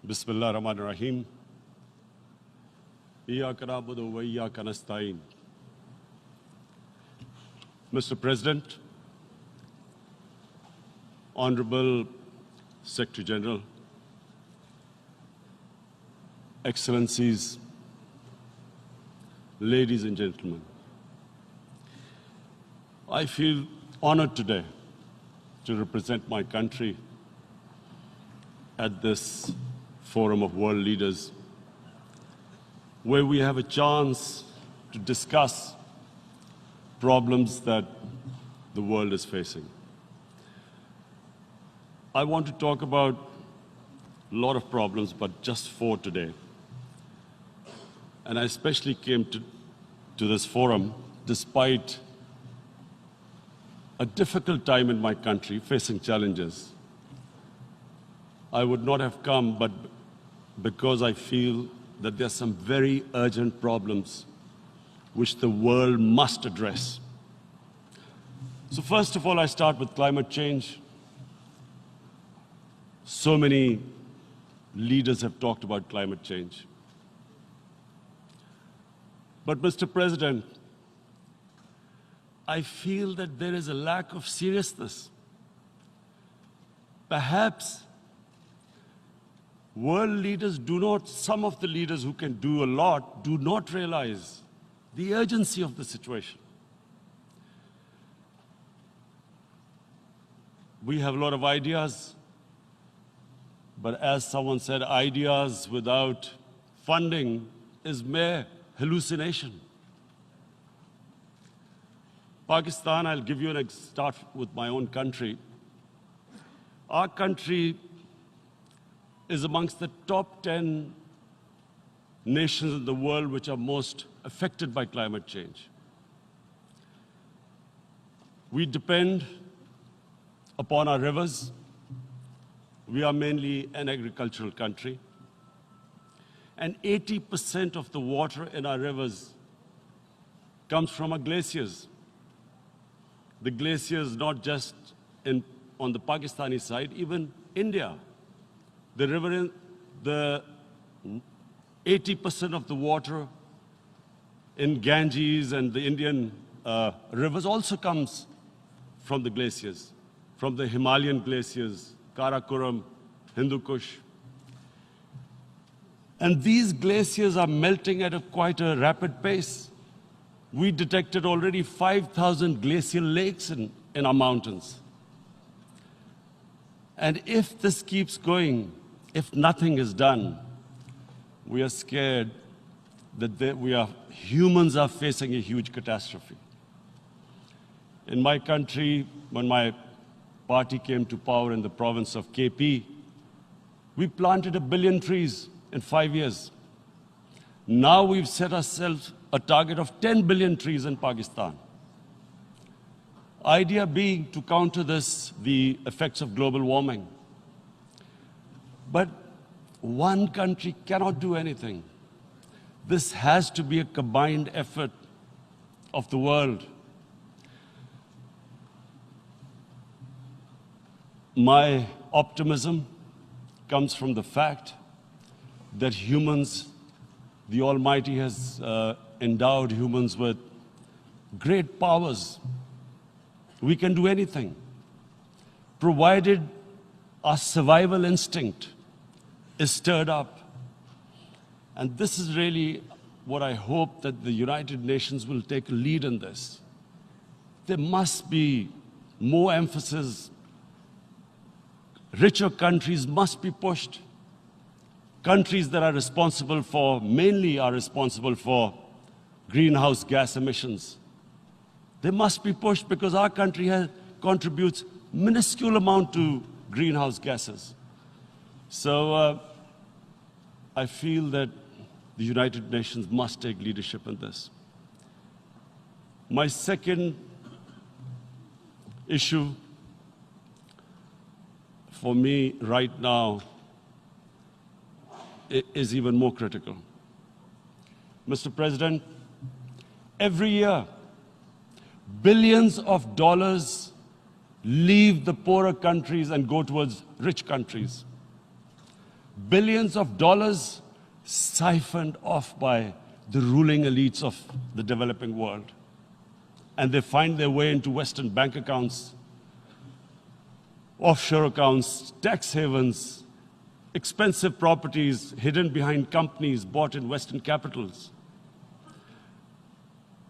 Bismillah ar-Rahman ar-Rahim. Iyyaka na'budu wa iyyaka nasta'in. Mr. President, Honorable Secretary General, Excellencies, ladies and gentlemen, I feel honored today to represent my country at this forum of world leaders, where we have a chance to discuss problems that the world is facing. I want to talk about a lot of problems, but just 4 today. And I especially came to this forum despite a difficult time in my country, facing challenges. I would not have come, but because I feel that there are some very urgent problems which the world must address. So first of all, I start with climate change. So many leaders have talked about climate change. But Mr. President, I feel that there is a lack of seriousness. Perhaps world leaders some of the leaders who can do a lot, do not realize the urgency of the situation. We have a lot of ideas, but as someone said, ideas without funding is mere hallucination. Pakistan, I'll give you start with my own country. Our country is amongst the top 10 nations in the world which are most affected by climate change. We depend upon our rivers. We are mainly an agricultural country. And 80% of the water in our rivers comes from our glaciers. The glaciers not just on the Pakistani side, even India. The river, the 80% of the water in Ganges and the Indian rivers also comes from the glaciers, from the Himalayan glaciers, Karakoram, Hindu Kush. And these glaciers are melting at quite a rapid pace. We detected already 5,000 glacial lakes in our mountains. And if this keeps going, if nothing is done, we are scared that humans are facing a huge catastrophe. In my country, when my party came to power in the province of KP, we planted 1 billion trees in 5 years. Now we've set ourselves a target of 10 billion trees in Pakistan. Idea being to counter the effects of global warming. But one country cannot do anything. This has to be a combined effort of the world. My optimism comes from the fact that humans, the Almighty has endowed humans with great powers. We can do anything, provided our survival instinct is stirred up. And this is really what I hope that the United Nations will take a lead in this. There must be more emphasis. Richer countries must be pushed. Countries that are responsible for, mainly are responsible for greenhouse gas emissions. They must be pushed because our country contributes minuscule amount to greenhouse gases. So I feel that the United Nations must take leadership in this. My second issue for me right now is even more critical. Mr. President, every year, billions of dollars leave the poorer countries and go towards rich countries. billions of dollars siphoned off by the ruling elites of the developing world. And they find their way into Western bank accounts, offshore accounts, tax havens, expensive properties hidden behind companies bought in Western capitals.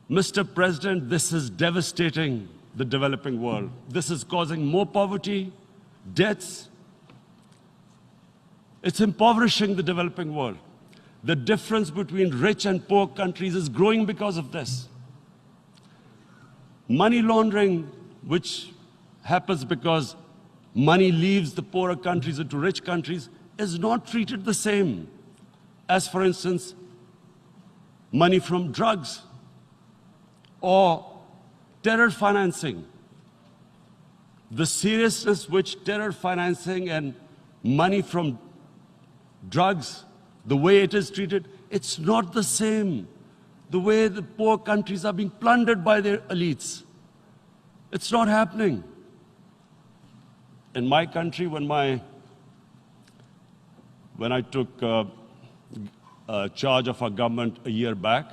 Mr. President, this is devastating the developing world. This is causing more poverty, deaths. It's impoverishing the developing world. The difference between rich and poor countries is growing because of this. Money laundering, which happens because money leaves the poorer countries into rich countries, is not treated the same as, for instance, money from drugs or terror financing. The seriousness which terror financing and money from drugs, the way it is treated, it's not the same. The way the poor countries are being plundered by their elites. It's not happening. In my country, when I took charge of our government a year back,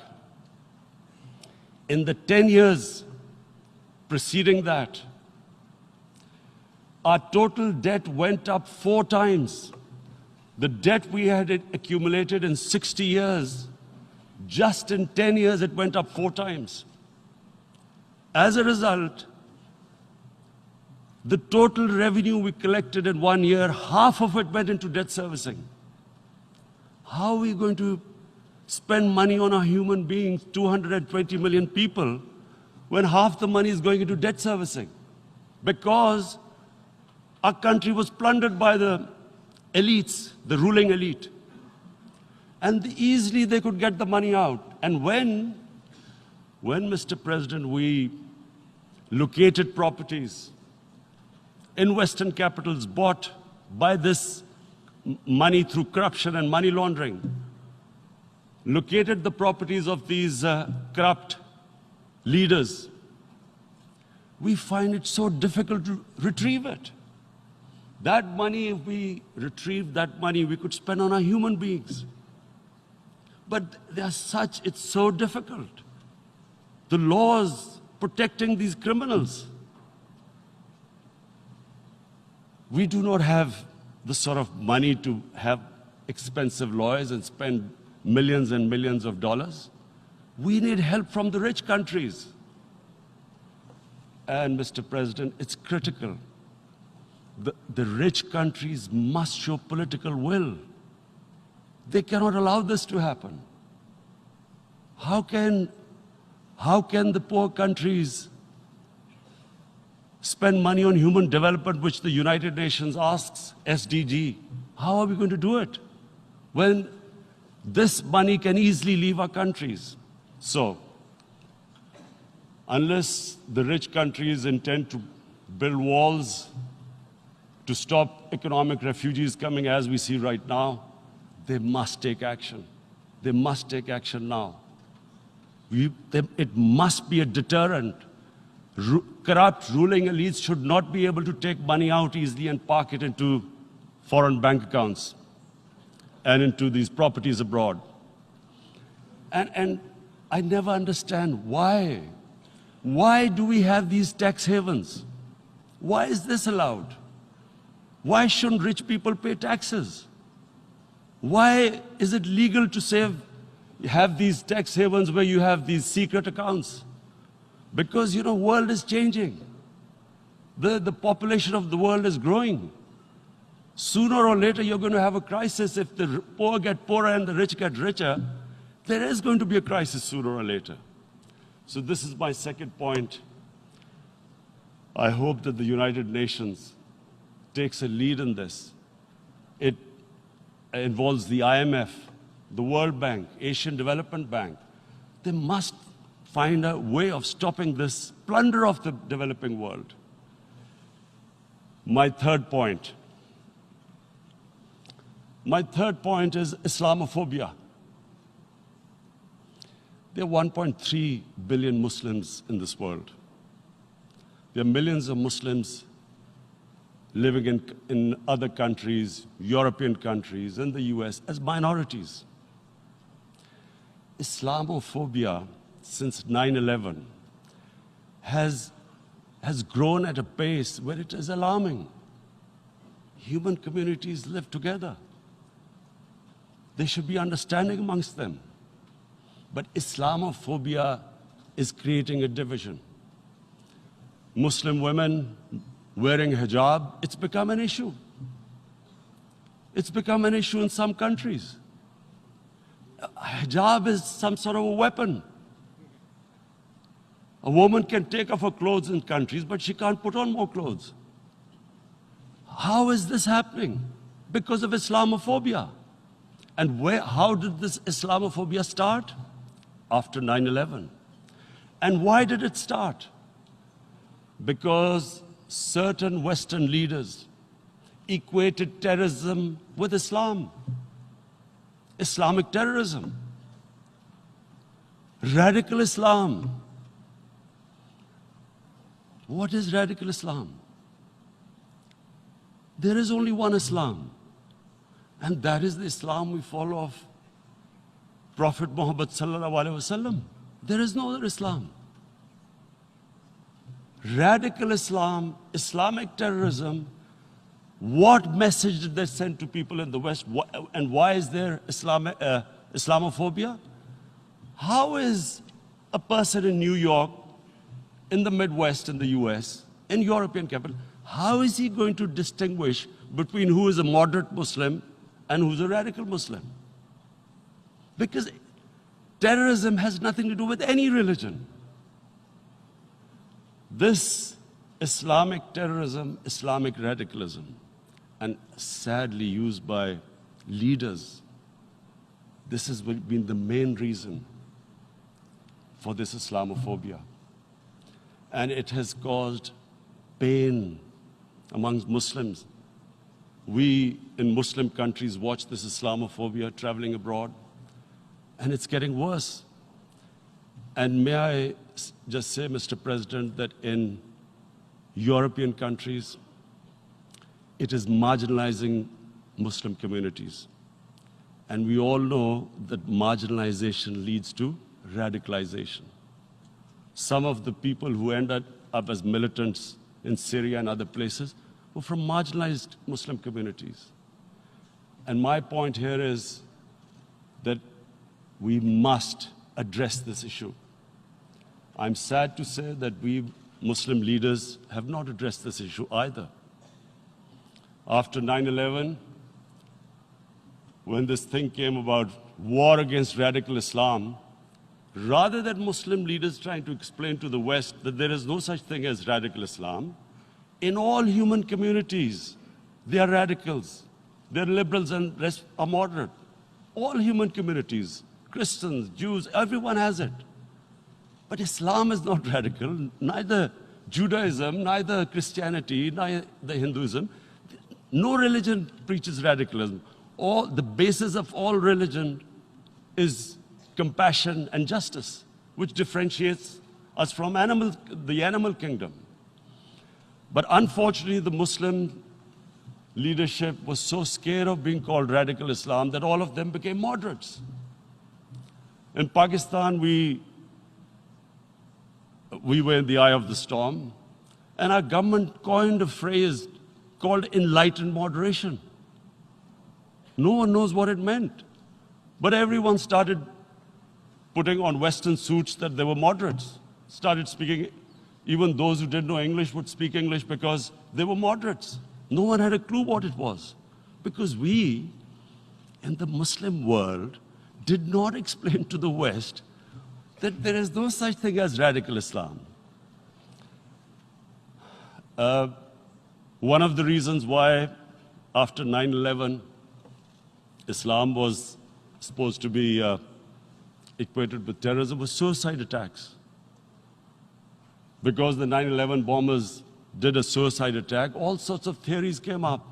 in the 10 years preceding that, our total debt went up 4 times. The debt we had accumulated in 60 years, just in 10 years, it went up 4 times. As a result, the total revenue we collected in 1 year, half of it went into debt servicing. How are we going to spend money on our human beings, 220 million people, when half the money is going into debt servicing? Because our country was plundered by the elites, the ruling elite. And easily they could get the money out. And when, Mr. President, we located properties in Western capitals bought by this money through corruption and money laundering, located the properties of these corrupt leaders, we find it so difficult to retrieve it. That money, if we retrieved that money, we could spend on our human beings. But it's so difficult. The laws protecting these criminals. We do not have the sort of money to have expensive lawyers and spend millions and millions of dollars. We need help from the rich countries. And Mr. President, it's critical. The rich countries must show political will. They cannot allow this to happen. How can the poor countries spend money on human development, which the United Nations asks, SDG? How are we going to do it when this money can easily leave our countries? So, unless the rich countries intend to build walls to stop economic refugees coming as we see right now, they must take action. They must take action now. It must be a deterrent. Corrupt ruling elites should not be able to take money out easily and park it into foreign bank accounts and into these properties abroad. And I never understand why. Why do we have these tax havens? Why is this allowed? Why shouldn't rich people pay taxes? Why is it legal to have these tax havens where you have these secret accounts? Because, the world is changing. The population of the world is growing. Sooner or later, you're going to have a crisis. If the poor get poorer and the rich get richer, there is going to be a crisis sooner or later. So this is my second point. I hope that the United Nations takes a lead in this. It involves the IMF, the World Bank, Asian Development Bank. They must find a way of stopping this plunder of the developing world. My third point is Islamophobia. There are 1.3 billion Muslims in this world. There are millions of Muslims living in other countries, European countries, in the US, as minorities. Islamophobia, since 9/11, has grown at a pace where it is alarming. Human communities live together. There should be understanding amongst them. But Islamophobia is creating a division. Muslim women wearing hijab, it's become an issue. It's become an issue in some countries. Hijab is some sort of a weapon. A woman can take off her clothes in countries, but she can't put on more clothes. How is this happening? Because of Islamophobia. And how did this Islamophobia start? After 9/11. And why did it start? Because certain Western leaders equated terrorism with Islam. Islamic terrorism. Radical Islam. What is radical Islam? There is only one Islam. And that is the Islam we follow of Prophet Muhammad sallallahu alaihi wasallam. There is no other Islam. Radical Islam, Islamic terrorism, what message did they send to people in the West? And why is there Islamophobia? How is a person in New York, in the Midwest, in the US, in European capital, how is he going to distinguish between who is a moderate Muslim and who's a radical Muslim? Because terrorism has nothing to do with any religion. This Islamic terrorism, Islamic radicalism, and sadly used by leaders, this has been the main reason for this Islamophobia. And it has caused pain amongst Muslims. We in Muslim countries watch this Islamophobia traveling abroad, and it's getting worse. And may I just say, Mr. President, that in European countries, it is marginalizing Muslim communities. And we all know that marginalization leads to radicalization. Some of the people who ended up as militants in Syria and other places were from marginalized Muslim communities. And my point here is that we must address this issue. I'm sad to say that we Muslim leaders have not addressed this issue either. After 9/11, when this thing came about war against radical Islam, rather than Muslim leaders trying to explain to the West that there is no such thing as radical Islam, in all human communities, they are radicals. They're liberals and rest are moderate. All human communities, Christians, Jews, everyone has it. But Islam is not radical, neither Judaism, neither Christianity, neither Hinduism. No religion preaches radicalism. The basis of all religion is compassion and justice, which differentiates us from the animal kingdom. But unfortunately, the Muslim leadership was so scared of being called radical Islam that all of them became moderates. In Pakistan, we were in the eye of the storm, and our government coined a phrase called enlightened moderation. No one knows what it meant, but everyone started putting on Western suits that they were moderates, started speaking. Even those who didn't know English would speak English because they were moderates. No one had a clue what it was, because we, in the Muslim world, did not explain to the West that there is no such thing as radical Islam. One of the reasons why, after 9/11, Islam was supposed to be equated with terrorism was suicide attacks. Because the 9/11 bombers did a suicide attack, all sorts of theories came up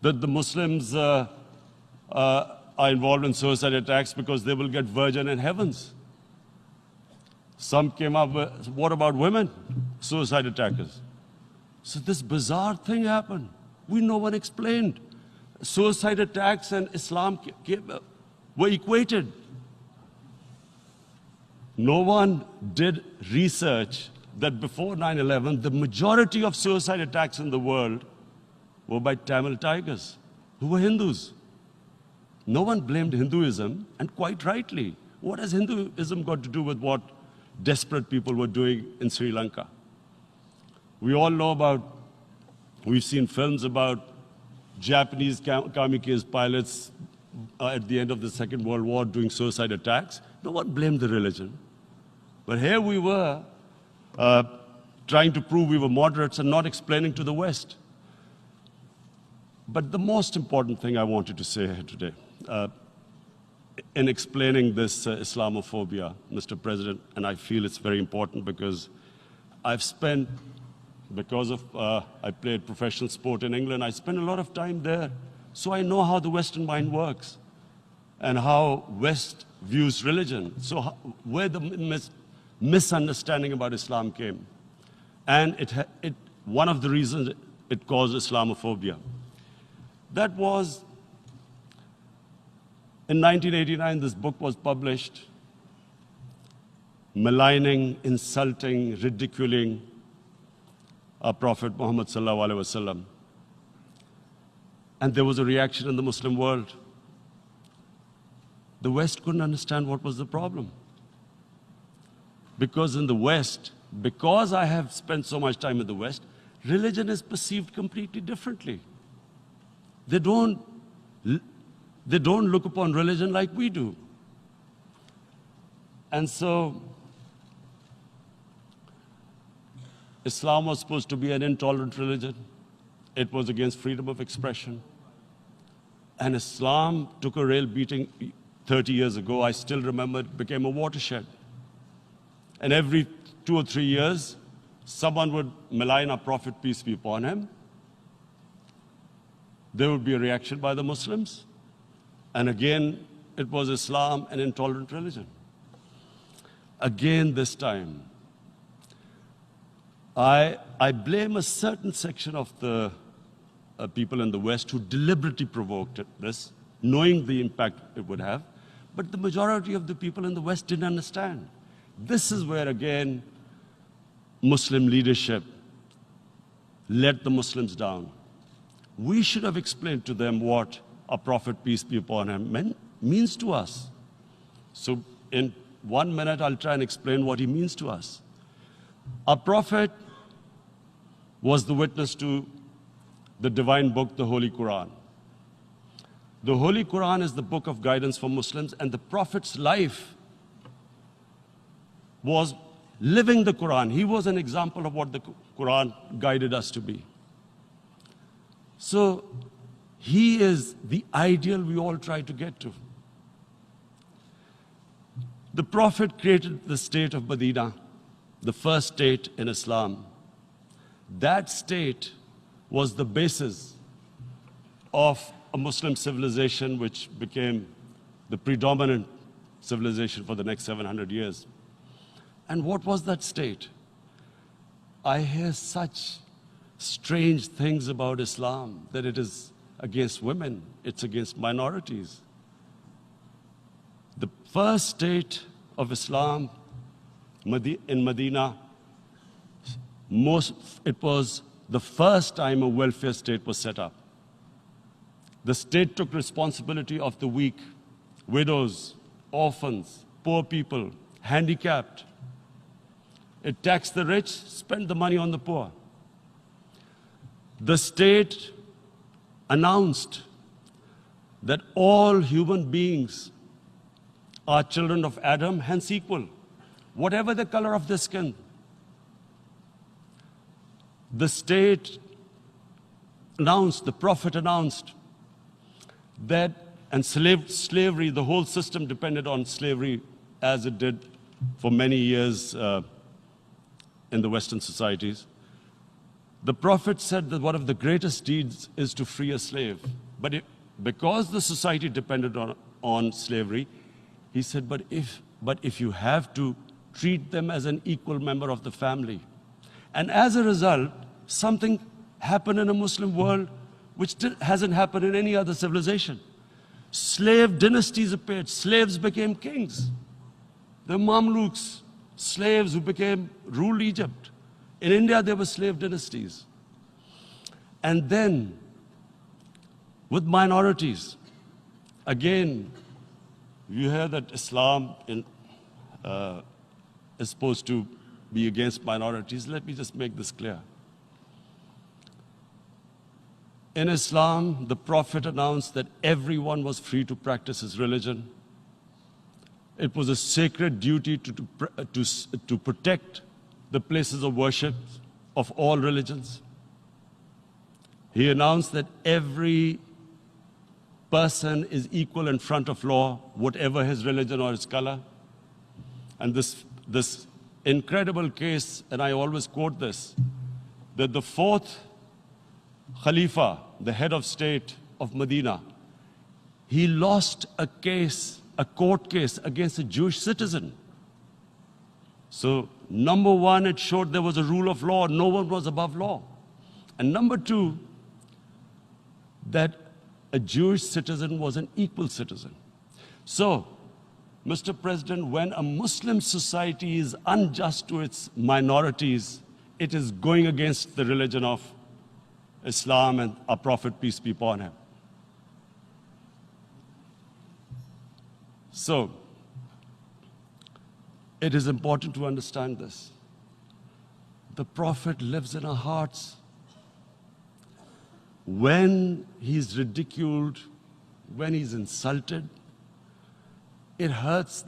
that the Muslims are involved in suicide attacks because they will get virgin in heavens. Some came up with, what about women, suicide attackers? So this bizarre thing happened. No one explained. Suicide attacks and Islam were equated. No one did research that before 9/11, the majority of suicide attacks in the world were by Tamil tigers, who were Hindus. No one blamed Hinduism, and quite rightly. What has Hinduism got to do with what desperate people were doing in Sri Lanka? We all know about, we've seen films about Japanese kamikaze pilots at the end of the Second World War doing suicide attacks. No one blamed the religion. But here we were trying to prove we were moderates and not explaining to the West. But the most important thing I wanted to say here today, in explaining this Islamophobia, Mr. President, and I feel it's very important because I've spent, because of I played professional sport in England, I spent a lot of time there. So I know how the Western mind works and how West views religion. So where the misunderstanding about Islam came. And one of the reasons it caused Islamophobia. That was, in 1989, this book was published, maligning, insulting, ridiculing our Prophet Muhammad s.a.w. And there was a reaction in the Muslim world. The West couldn't understand what was the problem. Because in the West, because I have spent so much time in the West, religion is perceived completely differently. They don't look upon religion like we do. And so, Islam was supposed to be an intolerant religion. It was against freedom of expression. And Islam took a real beating 30 years ago. I still remember it became a watershed. And every 2 or 3 years, someone would malign our Prophet, peace be upon him. There would be a reaction by the Muslims. And again, it was Islam, an intolerant religion. Again, this time, I blame a certain section of the people in the West who deliberately provoked this, knowing the impact it would have. But the majority of the people in the West didn't understand. This is where, again, Muslim leadership let the Muslims down. We should have explained to them what our Prophet, peace be upon him, means to us. So in 1 minute, I'll try and explain what he means to us. Our Prophet was the witness to the divine book, the Holy Quran. The Holy Quran is the book of guidance for Muslims, and the Prophet's life was living the Quran. He was an example of what the Quran guided us to be. So he is the ideal we all try to get to. The Prophet created the state of Medina, the first state in Islam. That state was the basis of a Muslim civilization which became the predominant civilization for the next 700 years. And what was that state? I hear such strange things about Islam, that it is against women, it's against minorities. The first state of Islam in Medina, it was the first time a welfare state was set up. The state took responsibility of the weak, widows, orphans, poor people, handicapped. It taxed the rich, spent the money on the poor. The state announced that all human beings are children of Adam, hence equal, whatever the color of their skin. The state announced, the Prophet announced that, and slavery, the whole system depended on slavery as it did for many years in the Western societies. The Prophet said that one of the greatest deeds is to free a slave. But because the society depended on slavery, he said, but if you have to treat them as an equal member of the family. And as a result, something happened in a Muslim world which hasn't happened in any other civilization. Slave dynasties appeared. Slaves became kings. The Mamluks, slaves who ruled Egypt. In India, there were slave dynasties. And then, with minorities, again, you hear that Islam is supposed to be against minorities. Let me just make this clear. In Islam, the Prophet announced that everyone was free to practice his religion. It was a sacred duty to protect the places of worship of all religions. He announced that every person is equal in front of law, whatever his religion or his color. And this incredible case, and I always quote this, that the fourth Khalifa, the head of state of Medina, he lost a court case against a Jewish citizen. So, number one, it showed there was a rule of law, no one was above law. And number two, that a Jewish citizen was an equal citizen. So, Mr. President, when a Muslim society is unjust to its minorities, it is going against the religion of Islam and our Prophet, peace be upon him. So, it is important to understand this. The Prophet lives in our hearts. When he's ridiculed, when he's insulted, it hurts.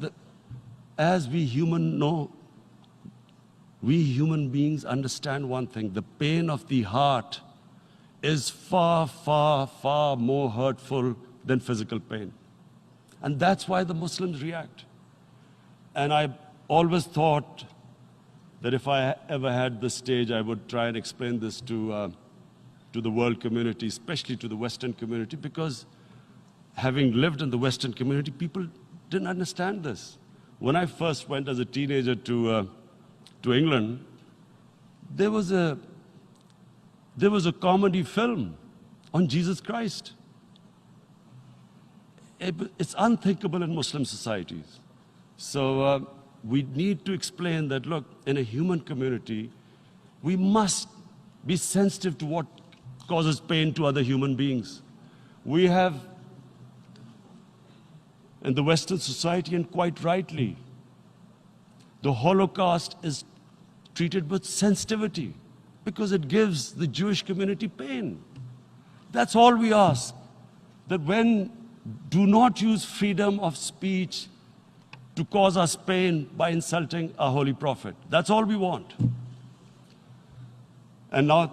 As we human beings understand one thing: the pain of the heart is far, far, far more hurtful than physical pain. And that's why the Muslims react. And I always thought that if I ever had this stage, I would try and explain this to the world community, especially to the Western community, because having lived in the Western community, people didn't understand this. When I first went as a teenager to England, there was a comedy film on Jesus Christ. It's unthinkable in Muslim societies. So we need to explain that, look, in a human community, we must be sensitive to what causes pain to other human beings. We have, in the Western society, and quite rightly, the Holocaust is treated with sensitivity because it gives the Jewish community pain. That's all we ask. That do not use freedom of speech to cause us pain by insulting our Holy Prophet. That's all we want. And now,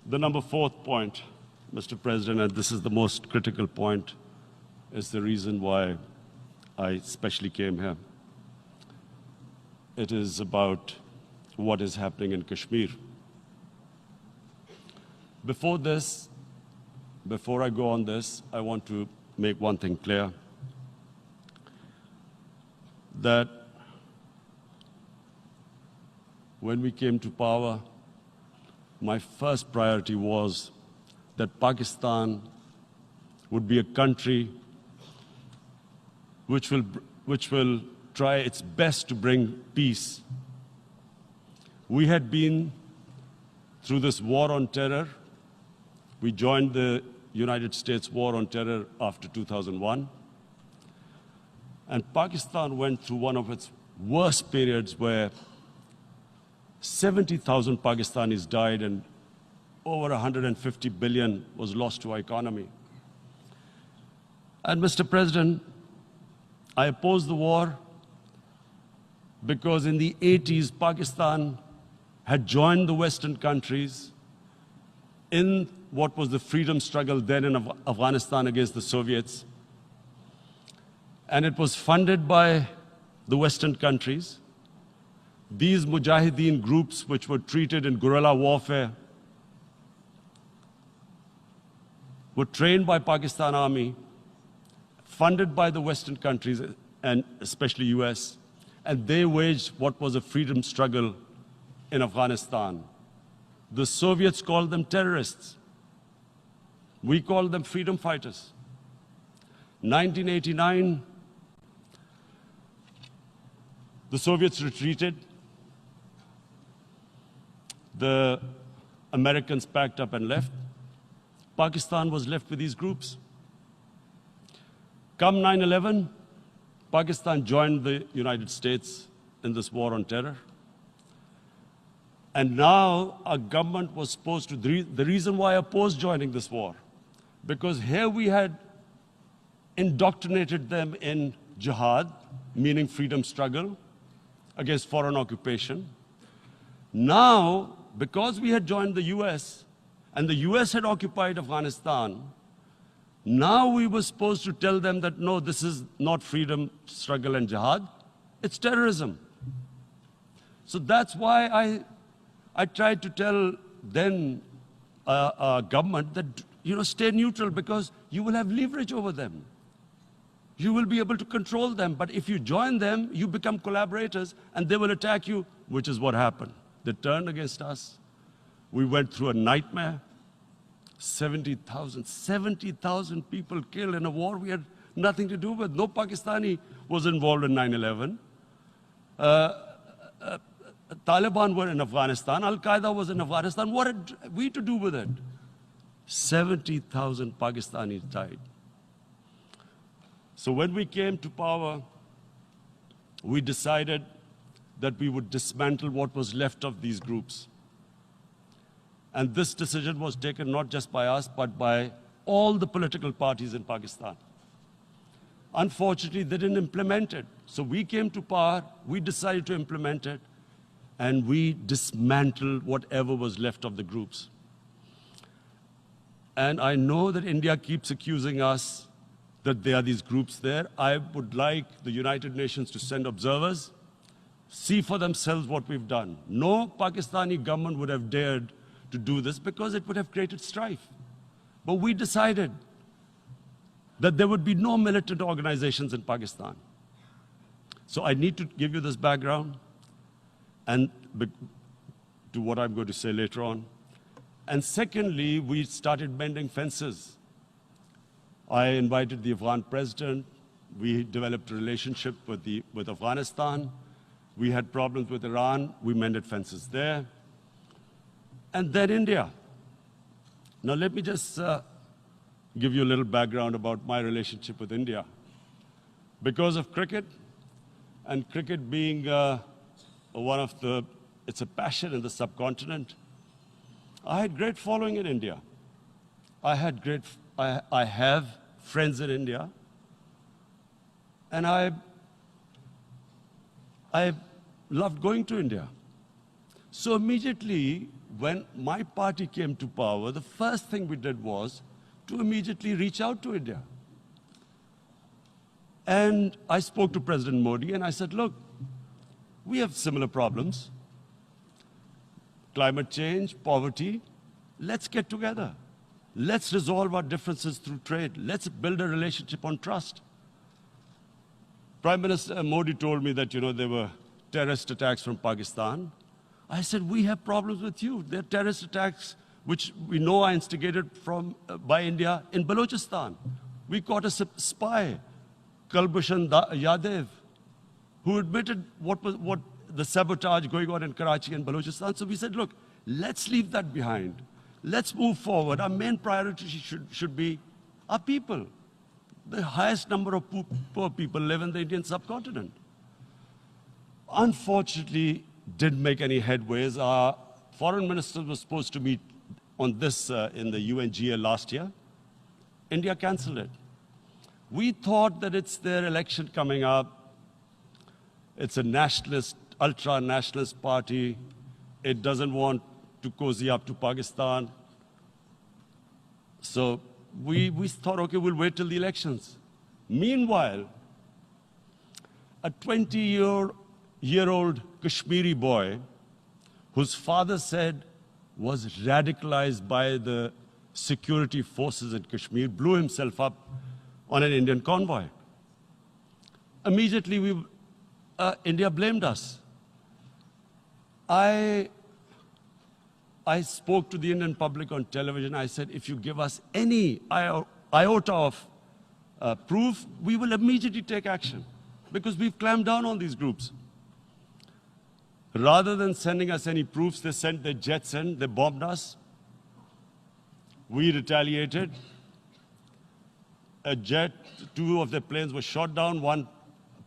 the number fourth point, Mr. President, and this is the most critical point, is the reason why I especially came here. It is about what is happening in Kashmir. Before I go on this, I want to make one thing clear, that when we came to power, my first priority was that Pakistan would be a country which will try its best to bring peace. We had been through this war on terror. We joined the United States war on terror after 2001. And Pakistan went through one of its worst periods where 70,000 Pakistanis died and over 150 billion was lost to our economy. And Mr. President, I opposed the war because in the 80s, Pakistan had joined the Western countries in what was the freedom struggle then in Afghanistan against the Soviets. And it was funded by the Western countries. These mujahideen groups, which were treated in guerrilla warfare, were trained by Pakistan Army, funded by the Western countries, and especially US, and they waged what was a freedom struggle in Afghanistan. The Soviets called them terrorists. We called them freedom fighters. 1989, the Soviets retreated. The Americans packed up and left. Pakistan was left with these groups. Come 9/11, Pakistan joined the United States in this war on terror. And now our government was supposed to, the reason why I opposed joining this war, because here we had indoctrinated them in jihad, meaning freedom struggle against foreign occupation. Now, because we had joined the US, and the US had occupied Afghanistan, now we were supposed to tell them that, no, this is not freedom struggle and jihad, it's terrorism. So that's why I tried to tell then government that, stay neutral, because you will have leverage over them. You will be able to control them. But if you join them, you become collaborators, and they will attack you, which is what happened. They turned against us. We went through a nightmare. 70,000 people killed in a war we had nothing to do with. No Pakistani was involved in 9/11. Taliban were in Afghanistan. Al-Qaeda was in Afghanistan. What had we to do with it? 70,000 Pakistanis died. So when we came to power, we decided that we would dismantle what was left of these groups. And this decision was taken not just by us, but by all the political parties in Pakistan. Unfortunately, they didn't implement it. So we came to power, we decided to implement it, and we dismantled whatever was left of the groups. And I know that India keeps accusing us that there are these groups there. I would like the United Nations to send observers, see for themselves what we've done. No Pakistani government would have dared to do this because it would have created strife. But we decided that there would be no militant organizations in Pakistan. So I need to give you this background and to what I'm going to say later on. And secondly, we started mending fences. I invited the Afghan president. We developed a relationship with Afghanistan. We had problems with Iran. We mended fences there. And then India. Now let me just give you a little background about my relationship with India. Because of cricket, and cricket being it's a passion in the subcontinent, I had great following in India. I have friends in India, and I loved going to India. So immediately, when my party came to power, the first thing we did was to immediately reach out to India. And I spoke to President Modi, and I said, look, we have similar problems. Climate change, poverty, let's get together. Let's resolve our differences through trade. Let's build a relationship on trust. Prime Minister Modi told me that, there were terrorist attacks from Pakistan. I said, we have problems with you. There are terrorist attacks which we know are instigated by India in Balochistan. We caught a spy, Kulbhushan Yadav, who admitted what the sabotage going on in Karachi and Balochistan. So we said, look, let's leave that behind. Let's move forward. Our main priority should be our people. The highest number of poor people live in the Indian subcontinent. Unfortunately, didn't make any headways. Our foreign minister was supposed to meet on this in the UNGA last year. India canceled it. We thought that it's their election coming up. It's a nationalist, ultra-nationalist party. It doesn't want to cozy up to Pakistan. So we thought, okay, we'll wait till the elections. Meanwhile, a 20-year-old Kashmiri boy, whose father said was radicalized by the security forces in Kashmir, blew himself up on an Indian convoy. Immediately, India blamed us. I I spoke to the Indian public on television. I said, if you give us any iota of proof, we will immediately take action, because we've clamped down on these groups. Rather than sending us any proofs, they sent their jets in, they bombed us. We retaliated. A jet, 2 of their planes were shot down, 1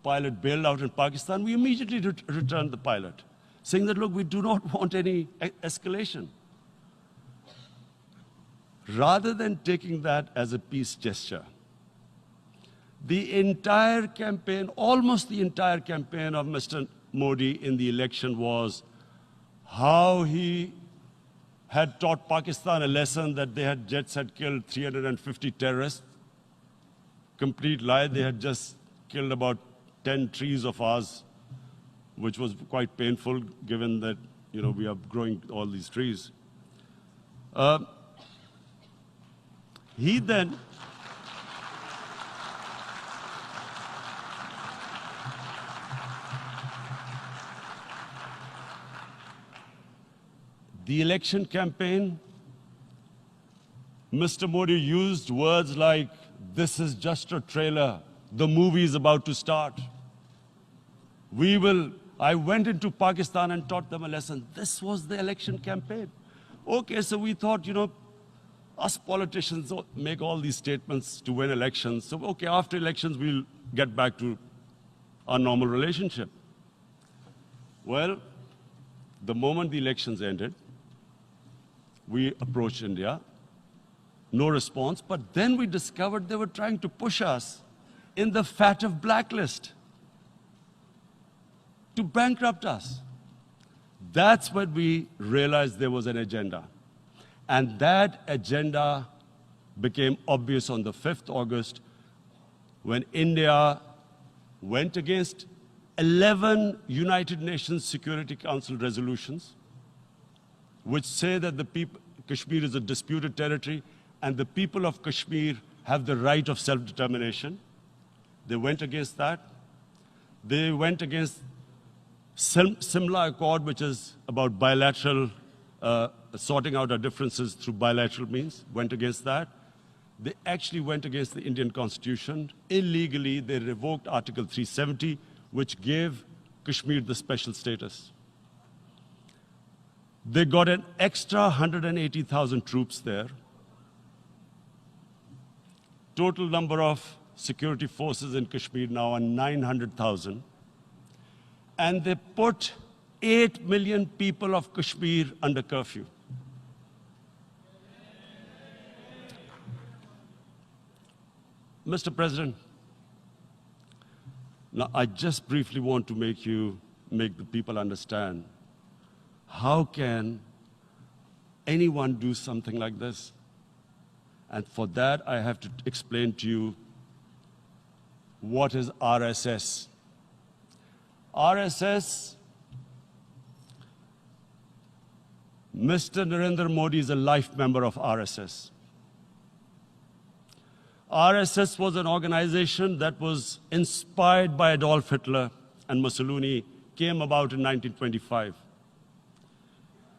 pilot bailed out in Pakistan. We immediately returned the pilot, saying that, look, we do not want any escalation. Rather than taking that as a peace gesture, the entire campaign, almost the entire campaign of Mr. Modi in the election was how he had taught Pakistan a lesson that jets had killed 350 terrorists. Complete lie. They had just killed about 10 trees of ours, which was quite painful given that, we are growing all these trees. He then the election campaign, Mr. Modi used words like, this is just a trailer, the movie is about to start. I went into Pakistan and taught them a lesson. This was the election campaign. Okay, so we thought, us politicians make all these statements to win elections. So, okay, after elections, we'll get back to our normal relationship. Well, the moment the elections ended, we approached India, no response, but then we discovered they were trying to push us in the FATF blacklist to bankrupt us. That's when we realized there was an agenda. And that agenda became obvious on the 5th August when India went against 11 United Nations Security Council resolutions, which say that Kashmir is a disputed territory and the people of Kashmir have the right of self-determination. They went against that. They went against Simla Accord, which is about bilateral, sorting out our differences through bilateral means, went against that. They actually went against the Indian Constitution. Illegally, they revoked Article 370, which gave Kashmir the special status. They got an extra 180,000 troops there. Total number of security forces in Kashmir now are 900,000. And they put 8 million people of Kashmir under curfew. Mr. President, now I just briefly want to make the people understand, how can anyone do something like this? And for that, I have to explain to you what is RSS. RSS, Mr. Narendra Modi is a life member of RSS. RSS was an organization that was inspired by Adolf Hitler and Mussolini, came about in 1925.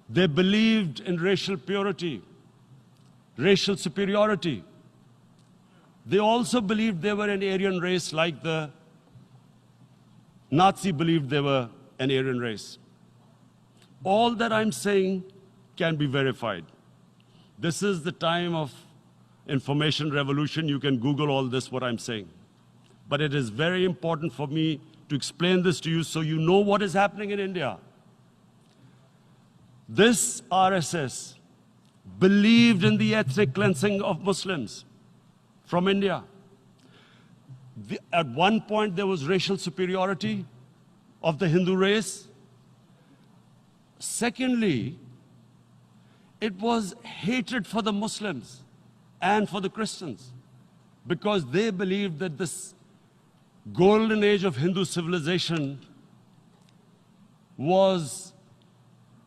They believed in racial purity, racial superiority. They also believed they were an Aryan race like the Nazi believed they were an Aryan race. All that I'm saying can be verified. This is the time of information revolution. You can Google all this, what I'm saying. But it is very important for me to explain this to you so you know what is happening in India. This RSS believed in the ethnic cleansing of Muslims from India. At one point, there was racial superiority of the Hindu race. Secondly, it was hatred for the Muslims and for the Christians, because they believed that this golden age of Hindu civilization was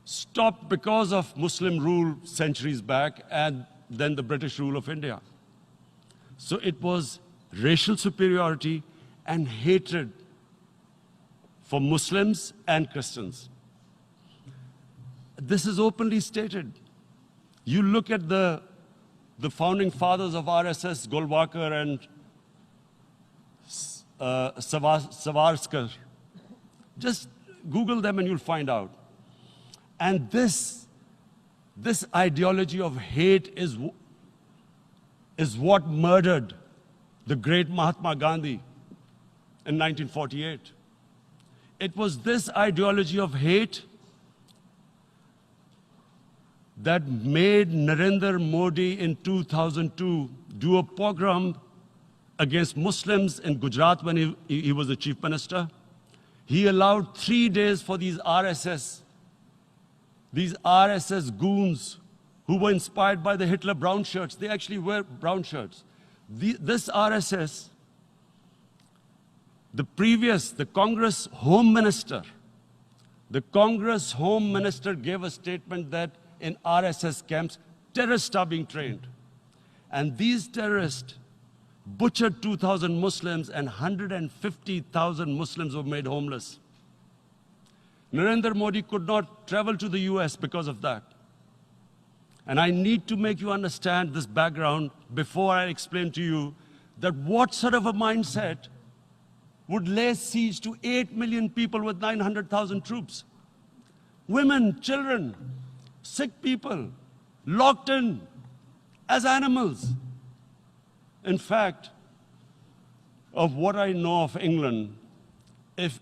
stopped because of Muslim rule centuries back and then the British rule of India. So it was racial superiority and hatred for Muslims and Christians. This is openly stated. You look at the founding fathers of RSS, Golwalkar and Savarkar. Just Google them and you'll find out. And this ideology of hate is what murdered the great Mahatma Gandhi in 1948. It was this ideology of hate that made Narendra Modi in 2002 do a pogrom against Muslims in Gujarat when he was the chief minister. He allowed 3 days for these RSS goons who were inspired by the Hitler brown shirts. They actually wear brown shirts. This RSS, the Congress Home Minister gave a statement that in RSS camps, terrorists are being trained. And these terrorists butchered 2,000 Muslims and 150,000 Muslims were made homeless. Narendra Modi could not travel to the US because of that. And I need to make you understand this background before I explain to you that what sort of a mindset would lay siege to 8 million people with 900,000 troops. Women, children, sick people, locked in as animals. In fact, of what I know of England, if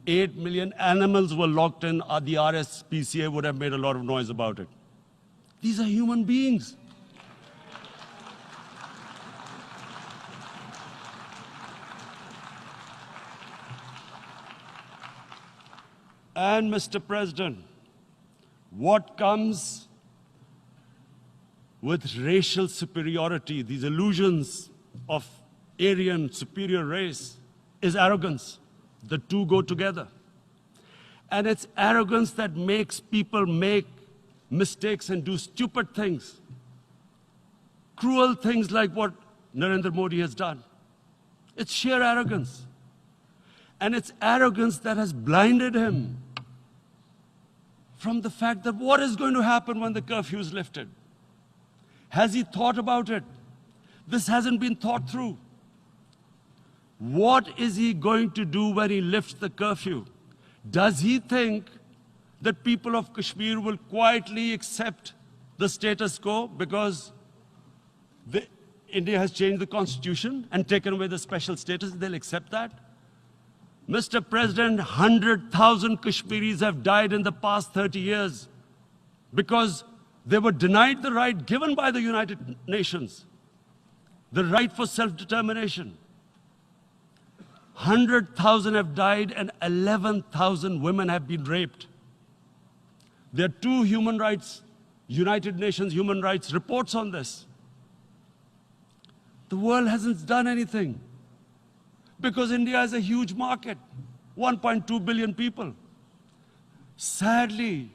8 million animals were locked in, the RSPCA would have made a lot of noise about it. These are human beings. And Mr. President, what comes with racial superiority, these illusions of Aryan superior race, is arrogance. The two go together. And it's arrogance that makes people make mistakes and do stupid things. Cruel things like what Narendra Modi has done. It's sheer arrogance. And it's arrogance that has blinded him from the fact that what is going to happen when the curfew is lifted. Has he thought about it? This hasn't been thought through. What is he going to do when he lifts the curfew? Does he think that people of Kashmir will quietly accept the status quo because India has changed the constitution and taken away the special status? They'll accept that? Mr. President, 100,000 Kashmiris have died in the past 30 years because they were denied the right given by the United Nations, the right for self-determination. 100,000 have died and 11,000 women have been raped. There are 2 human rights, United Nations human rights reports on this. The world hasn't done anything because India is a huge market, 1.2 billion people. Sadly,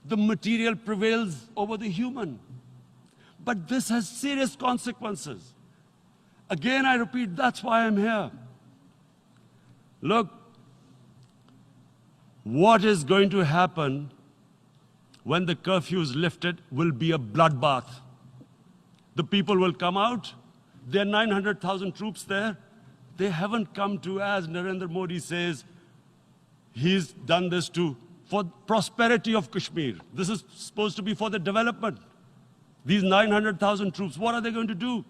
the material prevails over the human. But this has serious consequences. Again, I repeat, that's why I'm here. Look, what is going to happen when the curfew is lifted will be a bloodbath. The people will come out. There are 900,000 troops there. They haven't come to, as Narendra Modi says, he's done this for prosperity of Kashmir. This is supposed to be for the development. These 900,000 troops, what are they going to do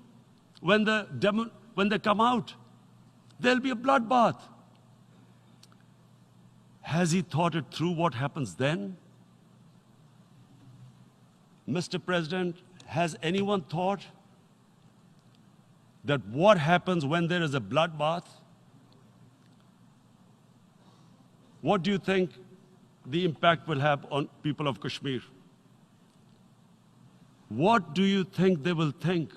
when they come out? There'll be a bloodbath. Has he thought it through what happens then? Mr. President, has anyone thought that what happens when there is a bloodbath? What do you think the impact will have on people of Kashmir? What do you think they will think?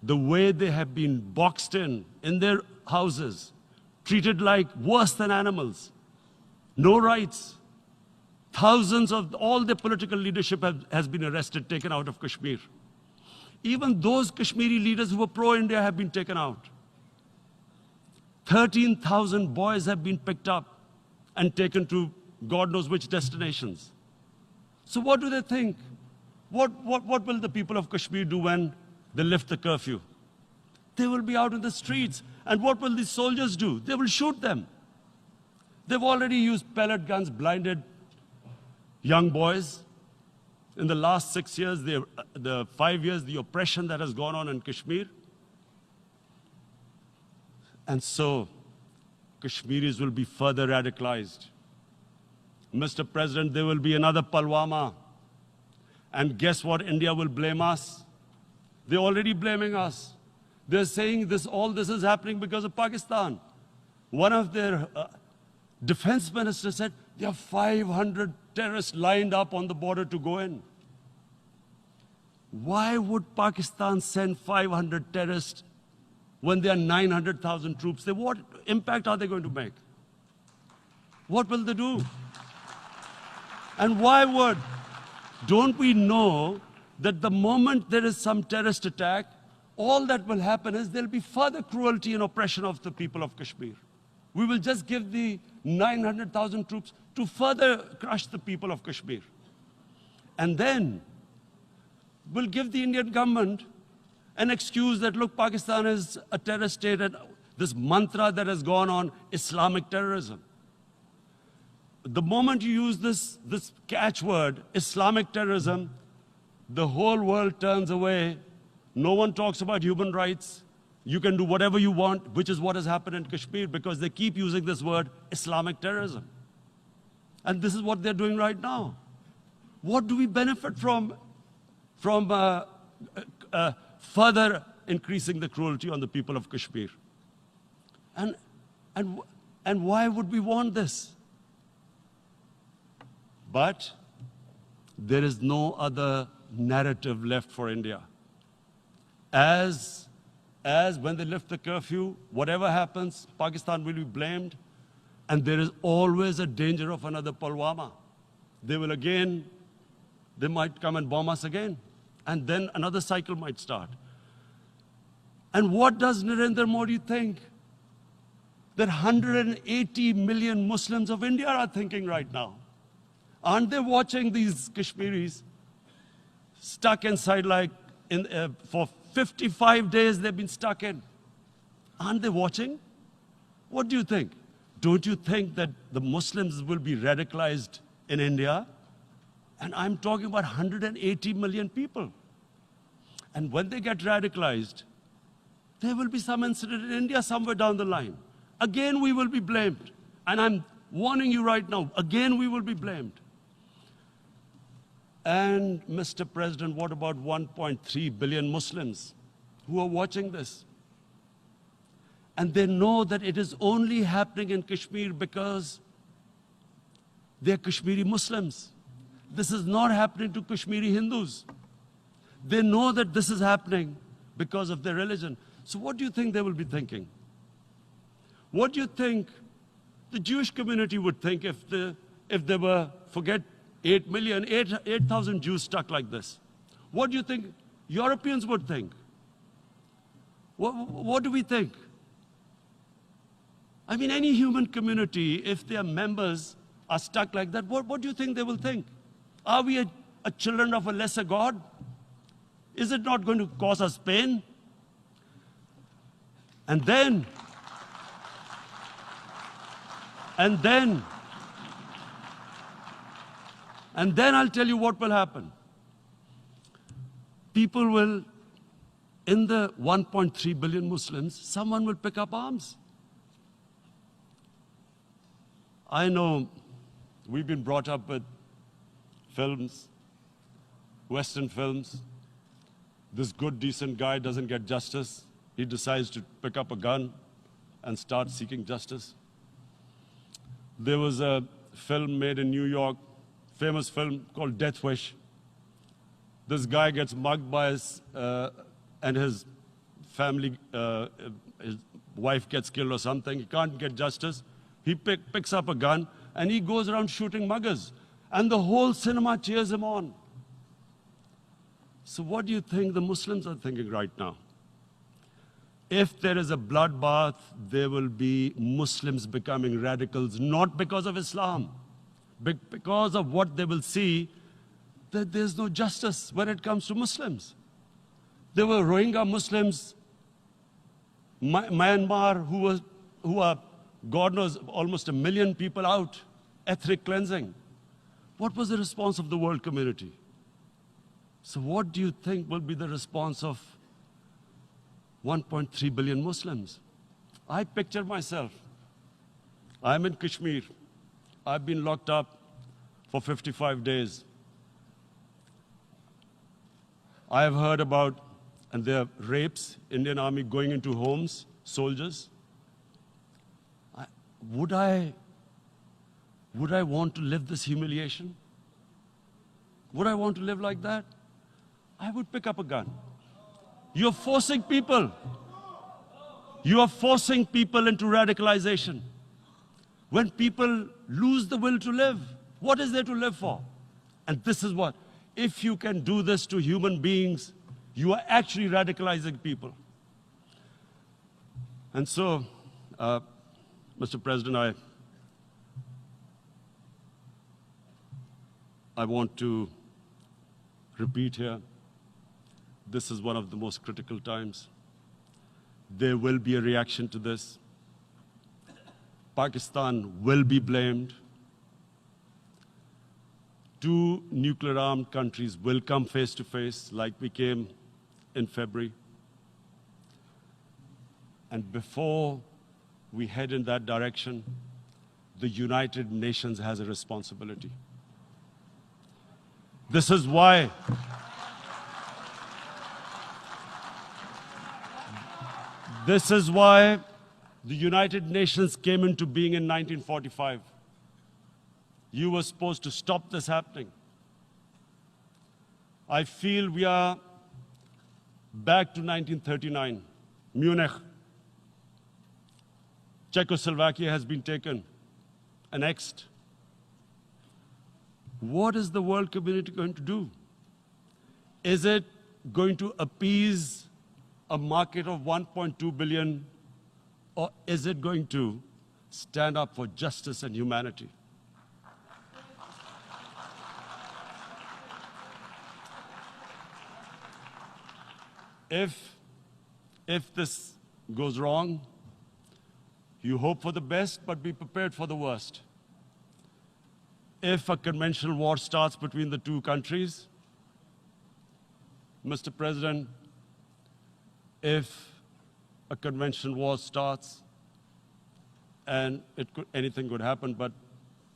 The way they have been boxed in their houses, treated like worse than animals, no rights. Thousands of all the political leadership has been arrested, taken out of Kashmir. Even those Kashmiri leaders who were pro-India have been taken out. 13,000 boys have been picked up and taken to God knows which destinations. So what do they think? What will the people of Kashmir do when they lift the curfew? They will be out in the streets. And what will these soldiers do? They will shoot them. They've already used pellet guns, blinded young boys. In the last 6 years, the 5 years, the oppression that has gone on in Kashmir. And so, Kashmiris will be further radicalized. Mr. President, there will be another Pulwama. And guess what? India will blame us. They're already blaming us. They're saying all this is happening because of Pakistan. One of their defense ministers said, there are 500 terrorists lined up on the border to go in. Why would Pakistan send 500 terrorists when there are 900,000 troops? What impact are they going to make? What will they do? And why would? Don't we know that the moment there is some terrorist attack, all that will happen is there'll be further cruelty and oppression of the people of Kashmir. We will just give the 900,000 troops to further crush the people of Kashmir. And then we'll give the Indian government an excuse that, look, Pakistan is a terrorist state, and this mantra that has gone on, Islamic terrorism. The moment you use this catchword, Islamic terrorism, the whole world turns away. No one talks about human rights. You can do whatever you want, which is what has happened in Kashmir, because they keep using this word, Islamic terrorism. And this is what they're doing right now. What do we benefit from further increasing the cruelty on the people of Kashmir? And why would we want this? But there is no other narrative left for India. As when they lift the curfew, whatever happens, Pakistan will be blamed, and there is always a danger of another Pulwama. They might come and bomb us again, and then another cycle might start. And what does Narendra Modi think? That 180 million Muslims of India are thinking right now. Aren't they watching these Kashmiris stuck inside for 55 days they've been stuck in? Aren't they watching? What do you think? Don't you think that the Muslims will be radicalized in India? And I'm talking about 180 million people. And when they get radicalized, there will be some incident in India somewhere down the line. Again, we will be blamed. And I'm warning you right now, again, we will be blamed. And Mr. President, what about 1.3 billion Muslims who are watching this? And they know that it is only happening in Kashmir because they're Kashmiri Muslims. This is not happening to Kashmiri Hindus. They know that this is happening because of their religion. So what do you think they will be thinking? What do you think the Jewish community would think if there were, forget 8,000 Jews stuck like this? What do you think Europeans would think? What do we think? I mean, any human community, if their members are stuck like that, what do you think they will think? Are we a children of a lesser God? Is it not going to cause us pain? And then I'll tell you what will happen. People will, in the 1.3 billion Muslims, someone will pick up arms. I know we've been brought up with films, Western films. This good, decent guy doesn't get justice. He decides to pick up a gun and start seeking justice. There was a film made in New York, famous film called Death Wish. This guy gets mugged by and his family, his wife gets killed or something. He can't get justice. He picks up a gun and he goes around shooting muggers. And the whole cinema cheers him on. So what do you think the Muslims are thinking right now? If there is a bloodbath, there will be Muslims becoming radicals, not because of Islam, but because of what they will see that there's no justice when it comes to Muslims. There were Rohingya Muslims, Myanmar, who are, God knows, almost 1 million people out, ethnic cleansing. What was the response of the world community? So what do you think will be the response of 1.3 billion Muslims? I picture myself. I'm in Kashmir. I've been locked up for 55 days. I have heard about, and there are rapes, Indian Army going into homes, soldiers. Would I want to live this humiliation? Would I want to live like that? I would pick up a gun. You're forcing people. You are forcing people into radicalization. When people lose the will to live, what is there to live for? And this is what, if you can do this to human beings, you are actually radicalizing people. And so, Mr. President, I want to repeat here, this is one of the most critical times. There will be a reaction to this. Pakistan will be blamed. 2 nuclear-armed countries will come face to face like we came in February. And before we head in that direction, the United Nations has a responsibility. This is why the United Nations came into being in 1945. You were supposed to stop this happening. I feel we are back to 1939, Munich. Czechoslovakia has been taken, annexed. What is the world community going to do? Is it going to appease a market of 1.2 billion, or is it going to stand up for justice and humanity? If this goes wrong, you hope for the best, but be prepared for the worst. If a conventional war starts between the 2 countries, Mr. President, if a conventional war starts, and anything could happen, but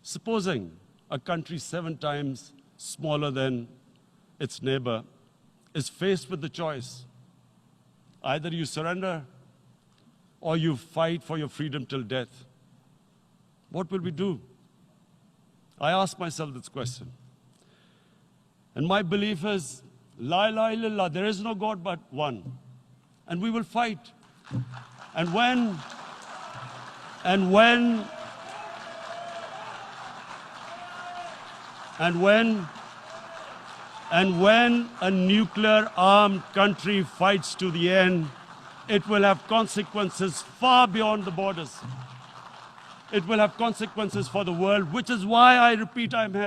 supposing a country 7 times smaller than its neighbor is faced with the choice, either you surrender or you fight for your freedom till death, what will we do? I ask myself this question. And my belief is, La ilaha illallah, there is no God but one. And we will fight. And when a nuclear-armed country fights to the end, it will have consequences far beyond the borders. It will have consequences for the world, which is why I repeat I'm here.